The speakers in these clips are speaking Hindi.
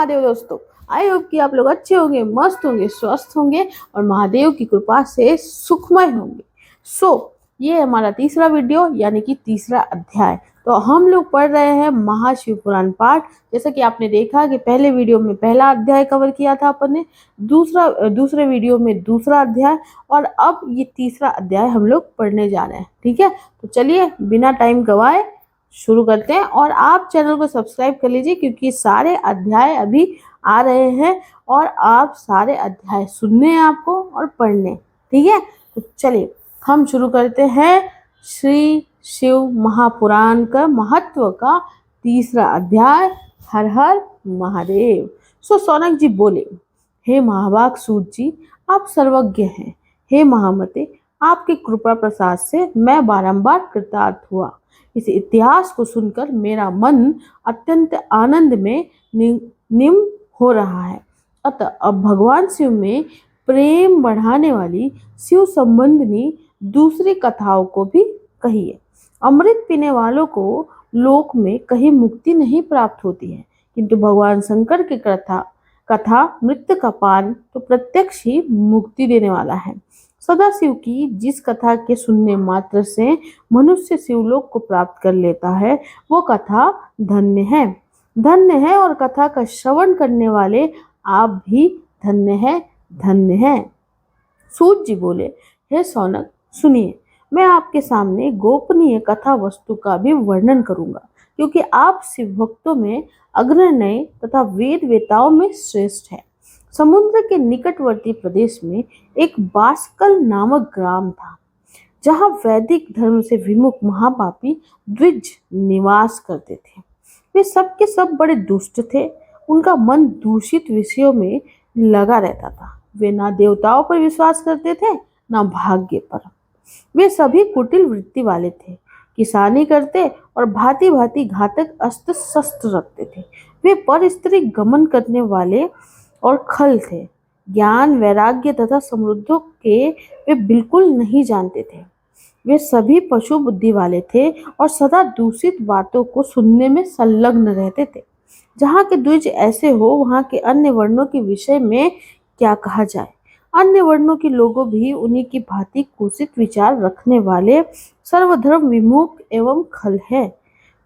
महादेव दोस्तों। आई होप कि आप लोग अच्छे होंगे, मस्त होंगे, स्वस्थ होंगे और महादेव की कृपा से सुखमय होंगे। ये हमारा तीसरा वीडियो यानी कि तीसरा अध्याय। तो हम लोग पढ़ रहे हैं महाशिव पुराण पाठ। जैसा कि आपने देखा कि पहले वीडियो में पहला अध्याय कवर किया था अपन ने, दूसरे वीडियो में दूसरा अध्याय, और अब ये तीसरा अध्याय हम लोग पढ़ने जा रहे हैं। ठीक है, तो चलिए बिना टाइम गवाए शुरू करते हैं। और आप चैनल को सब्सक्राइब कर लीजिए क्योंकि सारे अध्याय अभी आ रहे हैं और आप सारे अध्याय सुनने हैं आपको और पढ़ने। ठीक है, तो चलिए हम शुरू करते हैं श्री शिव महापुराण का महत्व का तीसरा अध्याय, हर हर महादेव। सौनक जी बोले, हे महाभाग सूत जी, आप सर्वज्ञ हैं। हे महामते, आपके कृपा प्रसाद से मैं बारंबार कृतार्थ हुआ। इस इतिहास को सुनकर मेरा मन अत्यंत आनंद में निम हो रहा है। अतः अब भगवान शिव में प्रेम बढ़ाने वाली शिव संबंधी दूसरी कथाओं को भी कहिए। अमृत पीने वालों को लोक में कहीं मुक्ति नहीं प्राप्त होती है, किंतु भगवान शंकर की कथा मृत्यु का पान तो प्रत्यक्ष ही मुक्ति देने वाला है। सदाशिव की जिस कथा के सुनने मात्र से मनुष्य शिवलोक को प्राप्त कर लेता है, वो कथा धन्य है। धन्य है और कथा का श्रवण करने वाले आप भी धन्य है, धन्य है। सूत जी बोले, हे सौनक सुनिए, मैं आपके सामने गोपनीय कथा वस्तु का भी वर्णन करूंगा, क्योंकि आप शिव भक्तों में अग्रणी तथा वेद वेताओं में श्रेष्ठ है। समुद्र के निकटवर्ती प्रदेश में एक बास्कल नामक ग्राम था, जहां वैदिक धर्म से विमुख महापापी द्विज निवास करते थे। वे सब के सब बड़े दुष्ट थे। उनका मन दूषित विषयों में लगा रहता था। वे ना देवताओं पर विश्वास करते थे, ना भाग्य पर। वे सभी कुटिल वृत्ति वाले थे, किसानी करते और भांति भांति घातक अस्त्र शस्त्र रखते थे। वे पर स्त्री गमन करने वाले और खल थे। ज्ञान, वैराग्य तथा समृद्धों के वे बिल्कुल नहीं जानते थे। वे सभी पशु बुद्धि वाले थे और सदा दूषित बातों को सुनने में संलग्न रहते थे। जहाँ के द्विज ऐसे हो, वहाँ के अन्य वर्णों के विषय में क्या कहा जाए। अन्य वर्णों के लोगों भी उन्हीं की भांति कुत्सित विचार रखने वाले, सर्वधर्म विमुख एवं खल है।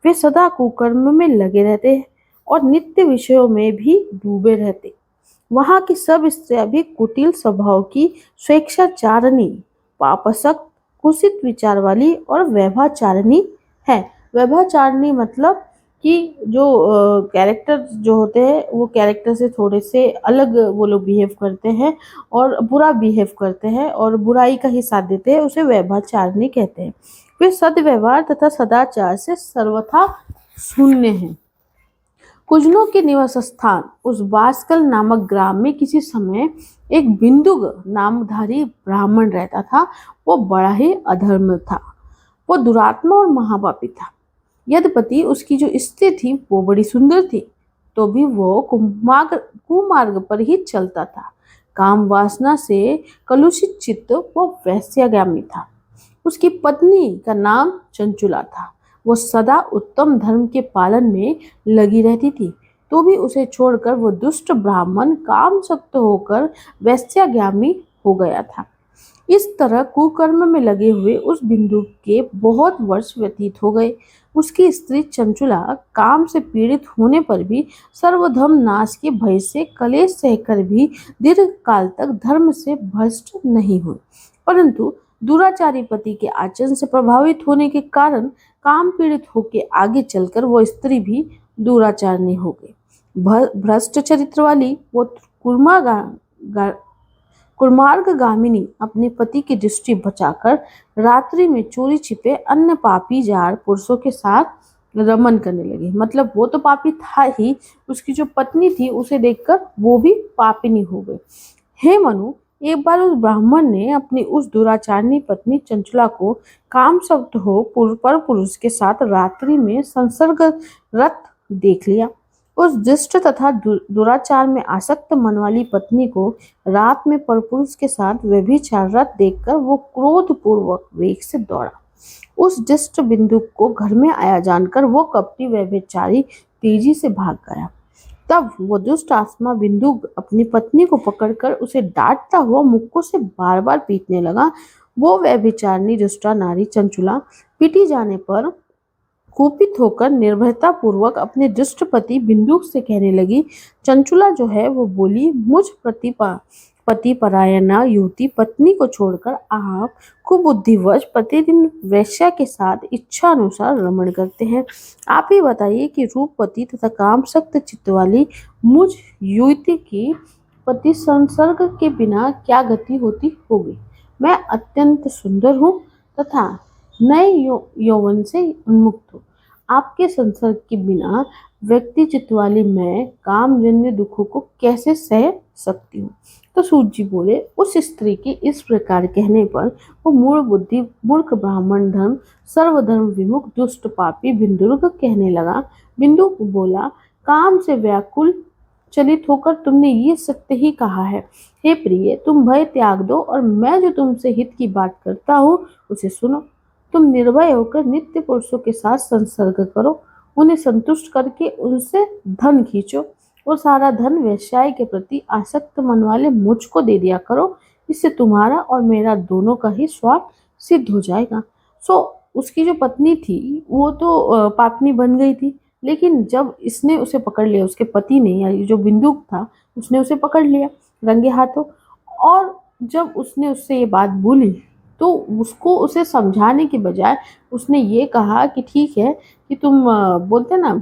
वे सदा कुकर्म में लगे रहते और नित्य विषयों में भी डूबे रहते। वहाँ की सब स्त्रियां भी कुटिल स्वभाव की, स्वेच्छाचारिणी, पापसक्त, कुत्सित विचार वाली और वैभाचारिणी है। वैभाचारिणी मतलब कि जो कैरेक्टर जो होते हैं वो कैरेक्टर से थोड़े से अलग वो लोग बिहेव करते हैं और बुरा बिहेव करते हैं और बुराई का ही साथ देते हैं, उसे वैभाचारिणी कहते हैं। वे सद्व्यवहार तथा सदाचार से सर्वथा शून्य हैं। कुजनों के निवास स्थान उस बास्कल नामक ग्राम में किसी समय एक बिंदुग नामधारी ब्राह्मण रहता था। वो बड़ा ही अधर्म था। वो दुरात्मा और महापापी था। यद्यपि उसकी जो स्त्री थी वो बड़ी सुंदर थी, तो भी वो कुमार्ग पर ही चलता था। काम वासना से कलुषित चित्त वो वैश्यागामी था। उसकी पत्नी का नाम चंचुला था। वो सदा उत्तम धर्म के पालन में लगी रहती थी, तो भी उसे छोड़कर वो दुष्ट ब्राह्मण कामशक्त होकर वैश्यागामी हो गया था। इस तरह कुकर्म में लगे हुए उस बिंदु के बहुत वर्ष व्यतीत हो गए। उसकी स्त्री चंचुला काम से पीड़ित होने पर भी सर्वधर्म नाश के भय से कलेश सहकर भी दीर्घ काल तक धर्म से भ्रष्ट नहीं हुई, परंतु दुराचारी पति के आचरण से प्रभावित होने के कारण काम पीड़ित होकर आगे चलकर वो स्त्री भी दुराचारणी हो गई। भ्रष्ट चरित्र वाली वो कुमार्गामिनी अपने पति की दृष्टि बचाकर रात्रि में चोरी छिपे अन्य पापी जार पुरुषों के साथ रमन करने लगी। मतलब वो तो पापी था ही, उसकी जो पत्नी थी उसे देखकर वो भी पापिनी हो गई। हे मनु, एक बार उस ब्राह्मण ने अपनी उस दुराचारणी पत्नी चंचला को कामशक्त हो पर पुरुष के साथ रात्रि में संसर्गरत देख लिया। उस दुष्ट तथा दुराचार में आसक्त मन वाली पत्नी को रात में परपुरुष के साथ व्यभिचाररत देखकर वो क्रोधपूर्वक वेग से दौड़ा। उस दुष्ट बिंदु को घर में आया जानकर वो कपटी व्यभिचारी तेजी से भाग गया। तब वो दुष्ट आत्मा बिंदु अपनी पत्नी को पकड़कर उसे डांटता हुआ मुक्कों से बार बार पीटने लगा। वो व्यभिचारिणी दुष्टा नारी चंचुला पीटी जाने पर कुपित होकर निर्भयता पूर्वक अपने दुष्ट पति बिंदु से कहने लगी। चंचुला जो है वो बोली, मुझ पति परायणा युवती पत्नी को छोड़कर आप कुबुद्धिवश प्रतिदिन वेश्या के साथ इच्छा अनुसार रमण करते हैं। आप ही बताइए कि रूपवती तथा काम सक्त चित्त वाली मुझ युवती की पति संसर्ग के बिना क्या गति होती होगी। मैं अत्यंत सुंदर हूँ तथा नए यौवन से उन्मुक्त हूँ। आपके संसर्ग के बिना व्यक्ति चित्त वाली मैं कामजन्य दुखों को कैसे सह सकती हूँ। तो सूत जी बोले, उस स्त्री के इस प्रकार कहने पर वो मूढ़ बुद्धि मूर्ख ब्राह्मण धर्म सर्वधर्म विमुख दुष्ट पापी बिंदुर्ग कहने लगा। बिंदु बोला, काम से व्याकुल चलित होकर तुमने ये सत्य ही कहा है। हे प्रिय, तुम भय त्याग दो और मैं जो तुमसे हित की बात करता हूँ उसे सुनो। तुम निर्भय होकर नित्य पुरुषों के साथ संसर्ग करो, उन्हें संतुष्ट करके उनसे धन खींचो और सारा धन व्यवसाय के प्रति आसक्त मन वाले मुझको दे दिया करो। इससे तुम्हारा और मेरा दोनों का ही स्वार्थ सिद्ध हो जाएगा। उसकी जो पत्नी थी वो तो पापनी बन गई थी, लेकिन जब इसने उसे पकड़ लिया, उसके पति ने या जो बिंदुक था उसने उसे पकड़ लिया रंगे हाथों, और जब उसने उससे ये बात बोली तो उसको उसे समझाने के बजाय उसने ये कहा कि ठीक है कि तुम बोलते ना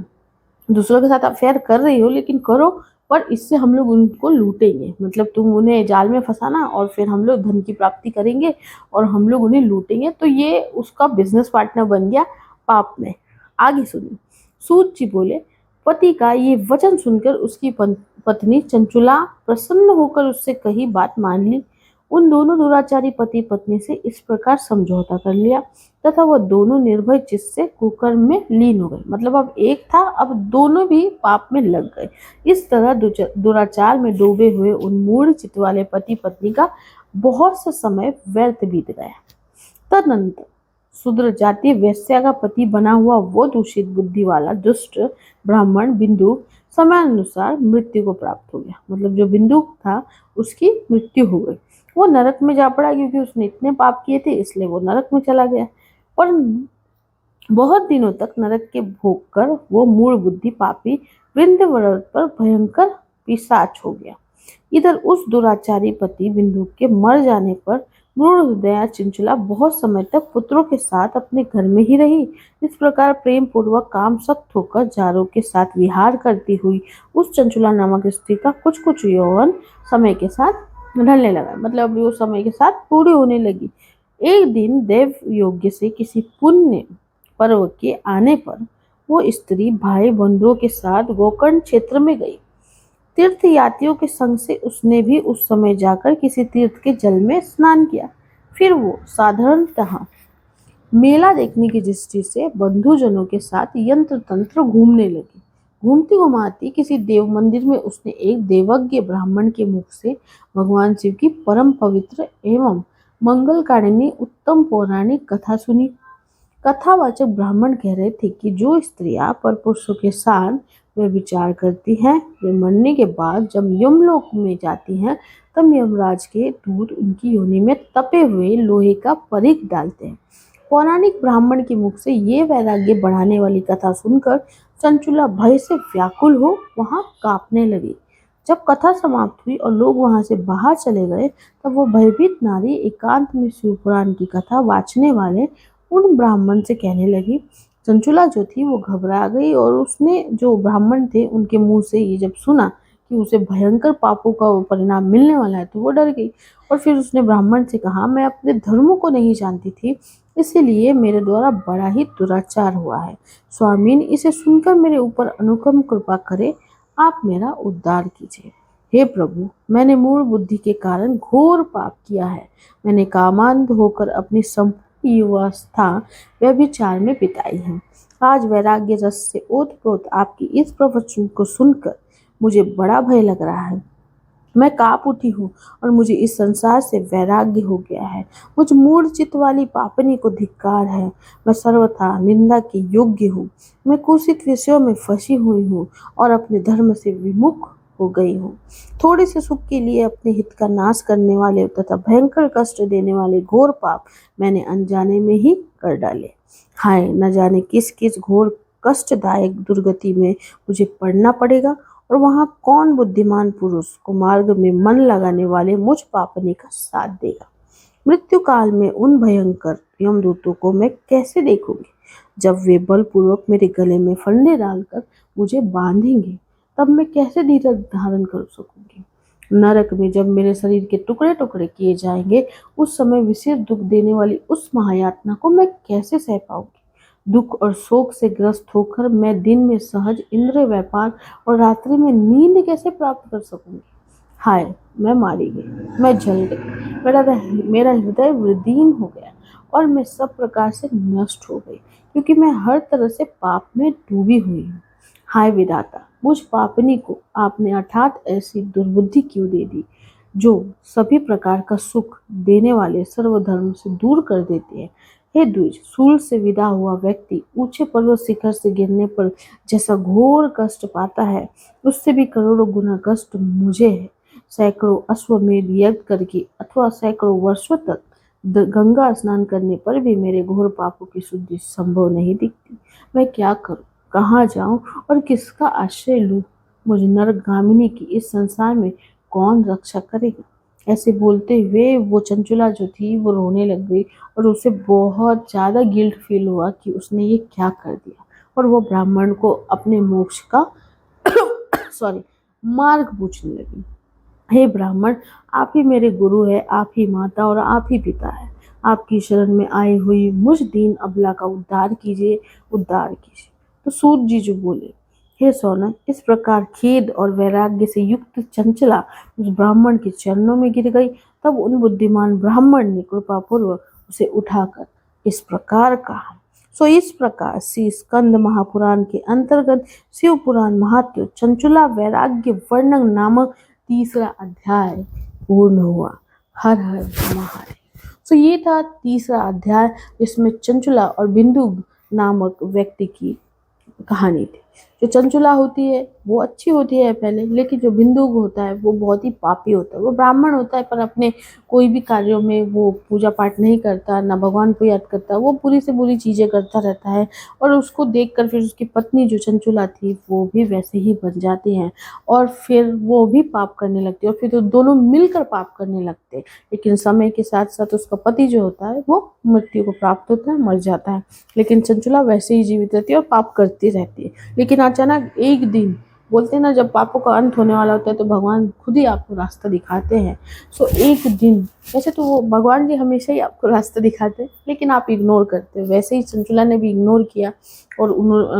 दूसरों के साथ अफेयर कर रही हो लेकिन करो, पर इससे हम लोग उनको लूटेंगे, मतलब तुम उन्हें जाल में फंसाना और फिर हम लोग धन की प्राप्ति करेंगे और हम लोग उन्हें लूटेंगे। तो ये उसका बिजनेस पार्टनर बन गया पाप में। आगे सुनिए। सूत जी बोले, पति का ये वचन सुनकर उसकी पत्नी चंचुला प्रसन्न होकर उससे कही बात मान ली। उन दोनों दुराचारी पति पत्नी से इस प्रकार समझौता कर लिया तथा वह दोनों निर्भय चित्त से कुकर्म में लीन हो गए। मतलब अब एक था, अब दोनों भी पाप में लग गए। इस तरह दुराचार में डूबे हुए उन मूढ़ चित्त वाले पति पत्नी का बहुत सा समय व्यर्थ बीत गया। तदनंतर शूद्र जातीय वेश्या का पति बना हुआ वो दूषित बुद्धि वाला दुष्ट ब्राह्मण बिंदु समयानुसार मृत्यु को प्राप्त हो गया। मतलब जो बिंदु था उसकी मृत्यु हो गई, वो नरक में जा पड़ा क्योंकि उसने इतने पाप किए थे, इसलिए वो नरक में चला गया। और बहुत दिनों तक नरक के भोग कर वो मूढ़ बुद्धि पापी वृंदावन पर भयंकर पिशाच हो गया। इधर उस दुराचारी पति बिंदु के मर जाने पर मूढ़ हृदया चंचला बहुत समय तक पुत्रों के साथ अपने घर में ही रही। इस प्रकार प्रेम पूर्वक काम सख्त होकर जारों के साथ विहार करती हुई उस चंचुला नामक स्त्री का कुछ कुछ यौवन समय के साथ ढलने लगा, मतलब वो समय के साथ पूरी होने लगी। एक दिन देव योग्य से किसी पुण्य पर्व के आने पर वो स्त्री भाई बंधुओं के साथ गोकर्ण क्षेत्र में गई। तीर्थ यात्रियों के संग से उसने भी उस समय जाकर किसी तीर्थ के जल में स्नान किया। फिर वो साधारणतः मेला देखने की दृष्टि से बंधुजनों के साथ यंत्र तंत्र घूमने लगी। घूमती घुमाती किसी देव मंदिर में उसने एक देवज्ञ ब्राह्मण के मुख से भगवान शिव की परम पवित्र एवं मंगलकारिणी उत्तम पौराणिक कथा सुनी। कथावाचक ब्राह्मण कह रहे थे कि जो स्त्रियां परपुरुषों के साथ वे विचार करती हैं, वे मरने के बाद जब यमलोक में जाती हैं तब यमराज के दूत उनकी योनि में तपे हुए लोहे का परिघ डालते हैं। पौराणिक ब्राह्मण के मुख से ये वैराग्य बढ़ाने वाली कथा सुनकर चंचुला भय से व्याकुल हो वहां कांपने लगी। जब कथा समाप्त हुई और लोग वहां से बाहर चले गए तब वो भयभीत नारी एकांत में शिवपुराण की कथा वाचने वाले उन ब्राह्मण से कहने लगी। चंचुला जो थी वो घबरा गई और उसने जो ब्राह्मण थे उनके मुंह से ये जब सुना कि उसे भयंकर पापों का परिणाम मिलने वाला है तो वो डर गई। और फिर उसने ब्राह्मण से कहा, मैं अपने धर्मों को नहीं जानती थी, इसीलिए मेरे द्वारा बड़ा ही दुराचार हुआ है। स्वामीन, इसे सुनकर मेरे ऊपर अनुकंप कृपा करे, आप मेरा उद्धार कीजिए। हे प्रभु, मैंने मूढ़ बुद्धि के कारण घोर पाप किया है। मैंने कामांध होकर अपनी युवावस्था व्यभिचार में बिताई है। आज वैराग्य रस से ओतप्रोत आपकी इस प्रवचन को सुनकर मुझे बड़ा भय लग रहा है। मैं काँप उठी हूँ और मुझे इस संसार से वैराग्य हो गया है। मुझ मूढ़ चित्त वाली पापनी को धिक्कार है। मैं सर्वथा निंदा के योग्य हूँ। मैं कुत्सित विषयों में फंसी हुई हूँ और अपने धर्म से विमुख हो गई हूँ। थोड़े से सुख के लिए अपने हित का नाश करने वाले तथा भयंकर कष्ट देने वाले घोर पाप मैंने अनजाने में ही कर डाले। हाय, न जाने किस किस घोर कष्टदायक दुर्गति में मुझे पड़ना पड़ेगा और वहाँ कौन बुद्धिमान पुरुष को मार्ग में मन लगाने वाले मुझ पापनी का साथ देगा। मृत्यु काल में उन भयंकर यमदूतों को मैं कैसे देखूंगी जब वे बलपूर्वक मेरे गले में फंदे डालकर मुझे बांधेंगे। तब मैं कैसे धीरज धारण कर सकूंगी। नरक में जब मेरे शरीर के टुकड़े टुकड़े किए जाएंगे, उस समय विशेष दुख देने वाली उस महायातना को मैं कैसे सह पाऊंगी। दुख और शोक से ग्रस्त होकर मैं दिन में सहज इंद्रिय व्यापार और रात्रि में नींद कैसे प्राप्त कर सकूंगी। हाय, मैं मारी गई, मैं जल गई, मेरा हृदय विदीर्ण हो गया और मैं सब प्रकार से नष्ट हो गई, क्योंकि मैं हर तरह से पाप में डूबी हुई हूँ। हाय विधाता, मुझ पापनी को आपने अर्थात ऐसी दुर्बुद्धि क्यों दे दी, जो सभी प्रकार का सुख देने वाले सर्वधर्म से दूर कर देते हैं। हे द्विज, सूल से विदा हुआ व्यक्ति ऊंचे पर्वत शिखर से गिरने पर जैसा घोर कष्ट पाता है, उससे भी करोड़ों गुना कष्ट मुझे है। सैकड़ों अश्वमेध यज्ञ करके अथवा सैकड़ों वर्षों तक गंगा स्नान करने पर भी मेरे घोर पापों की शुद्धि संभव नहीं दिखती। मैं क्या करूं, कहाँ जाऊं और किसका आश्रय लूं। मुझ नरगामिनी की इस संसार में कौन रक्षा करेगा। ऐसे बोलते हुए वो चंचुला जो थी वो रोने लग गई और उसे बहुत ज्यादा गिल्ट फील हुआ कि उसने ये क्या कर दिया, और वो ब्राह्मण को अपने मोक्ष का सॉरी मार्ग पूछने लगी। हे ब्राह्मण, आप ही मेरे गुरु है, आप ही माता और आप ही पिता है। आपकी शरण में आई हुई मुझ दीन अबला का उद्धार कीजिए, उद्धार कीजिए। तो सूत जी जो बोले, हे सौनक, इस प्रकार खेद और वैराग्य से युक्त चंचला उस ब्राह्मण के चरणों में गिर गई। तब उन बुद्धिमान ब्राह्मण ने कृपापूर्वक उसे उठाकर इस प्रकार कहा। सो इस प्रकार से स्कंद महापुराण के अंतर्गत शिव पुराण महात्म्य चंचुला वैराग्य वर्णन नामक तीसरा अध्याय पूर्ण हुआ। हर हर महादेव। सो ये था तीसरा अध्याय, जिसमें चंचुला और बिंदु नामक व्यक्ति की कहानी थी। जो चंचुला होती है वो अच्छी होती है पहले, लेकिन जो बिंदुक होता है वो बहुत ही पापी होता है। वो ब्राह्मण होता है पर अपने कोई भी कार्यों में वो पूजा पाठ नहीं करता, ना भगवान को याद करता, वो बुरी से बुरी चीजें करता रहता है। और उसको देखकर फिर उसकी पत्नी जो चंचुला थी वो भी वैसे ही बन जाती हैं और फिर वो भी पाप करने लगती है और फिर तो दोनों मिलकर पाप करने लगते हैं। लेकिन समय के साथ साथ उसका पति जो होता है वो मृत्यु को प्राप्त होता है, मर जाता है। लेकिन चंचुला वैसे ही जीवित रहती है और पाप करती रहती है। लेकिन अचानक एक दिन, बोलते हैं ना, जब पापों का अंत होने वाला होता है तो भगवान खुद ही आपको रास्ता दिखाते हैं। सो एक दिन, वैसे तो वो भगवान जी हमेशा ही आपको रास्ता दिखाते हैं, लेकिन आप इग्नोर करते हो। वैसे ही चंचुला ने भी इग्नोर किया और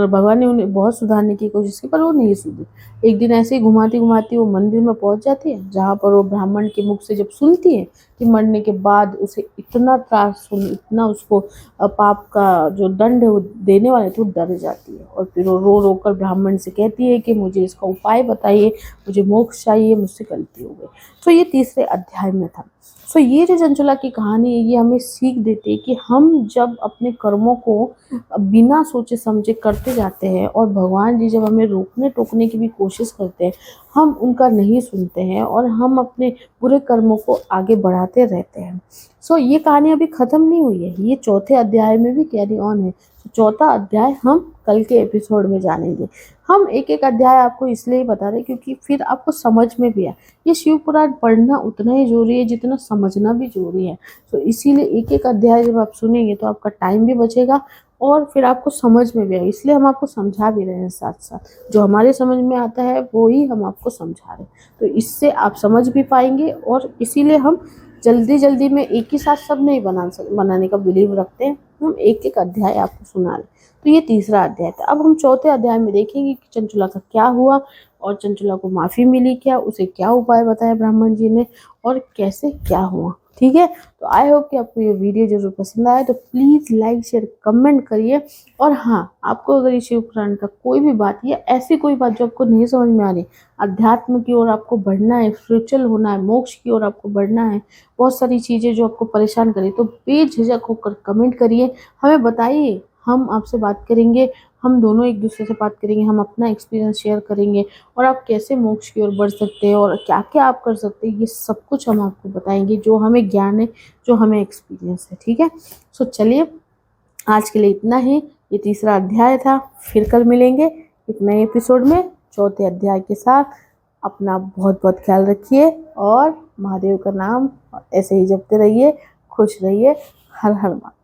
भगवान ने उन्हें बहुत सुधारने की कोशिश की, पर वो नहीं सुधरे। एक दिन ऐसे ही घुमाती घुमाती वो मंदिर में पहुंच जाती है, जहाँ पर वो ब्राह्मण के मुख से जब सुनती है कि मरने के बाद उसे इतना त्रास, इतना उसको पाप का जो दंड है वो देने वाले, तो डर जाती है और फिर वो रो रो कर ब्राह्मण से कहती है कि मुझे इसका उपाय बताइए, मुझे मोक्ष चाहिए, मुझसे गलती हो गई। तो ये तीसरे अध्याय में था। सो ये जो चंचुला की कहानी है ये हमें सीख देती है कि हम जब अपने कर्मों को बिना सोचे समझे करते जाते हैं और भगवान जी जब हमें रोकने टोकने की भी कोशिश करते हैं, हम उनका नहीं सुनते हैं और हम अपने बुरे कर्मों को आगे बढ़ाते रहते हैं। सो ये कहानी अभी ख़त्म नहीं हुई है, ये चौथे अध्याय में भी कैरी ऑन है। चौथा अध्याय हम कल के एपिसोड में जानेंगे। हम एक एक अध्याय आपको इसलिए बता रहे क्योंकि फिर आपको समझ में भी आए। ये शिव पुराण पढ़ना उतना ही जरूरी है जितना समझना भी जरूरी है। तो इसीलिए एक एक अध्याय जब आप सुनेंगे तो आपका टाइम भी बचेगा और फिर आपको समझ में भी आए। इसलिए हम आपको समझा भी रहे हैं साथ साथ, जो हमारे समझ में आता है वो ही हम आपको समझा रहे हैं। तो इससे आप समझ भी पाएंगे और इसीलिए हम जल्दी जल्दी में एक ही साथ सब नहीं बनाने का बिलीव रखते हैं। हम एक एक अध्याय आपको सुना रहे। तो ये तीसरा अध्याय था। अब हम चौथे अध्याय में देखेंगे कि चंचुला का क्या हुआ और चंचुला को माफ़ी मिली क्या, उसे क्या उपाय बताया ब्राह्मण जी ने और कैसे क्या हुआ। ठीक है। तो आई होप कि आपको ये वीडियो जरूर पसंद आए, तो प्लीज़ लाइक शेयर कमेंट करिए। और हाँ, आपको अगर ये शिव पुराण का कोई भी बात या ऐसी कोई बात जो आपको नहीं समझ में आ रही, अध्यात्म की ओर आपको बढ़ना है, स्पिरिचुअल होना है, मोक्ष की ओर आपको बढ़ना है, बहुत सारी चीज़ें जो आपको परेशान करें, तो बेझिझक होकर कमेंट करिए, हमें बताइए, हम आपसे बात करेंगे, हम दोनों एक दूसरे से बात करेंगे, हम अपना एक्सपीरियंस शेयर करेंगे और आप कैसे मोक्ष की ओर बढ़ सकते हैं और क्या क्या आप कर सकते हैं, ये सब कुछ हम आपको बताएंगे, जो हमें ज्ञान है, जो हमें एक्सपीरियंस है। ठीक है। सो चलिए, आज के लिए इतना ही। ये तीसरा अध्याय था। फिर कल मिलेंगे एक नए एपिसोड में चौथे अध्याय के साथ। अपना बहुत बहुत ख्याल रखिए और महादेव का नाम ऐसे ही जपते रहिए। खुश रहिए। हर हर महादेव।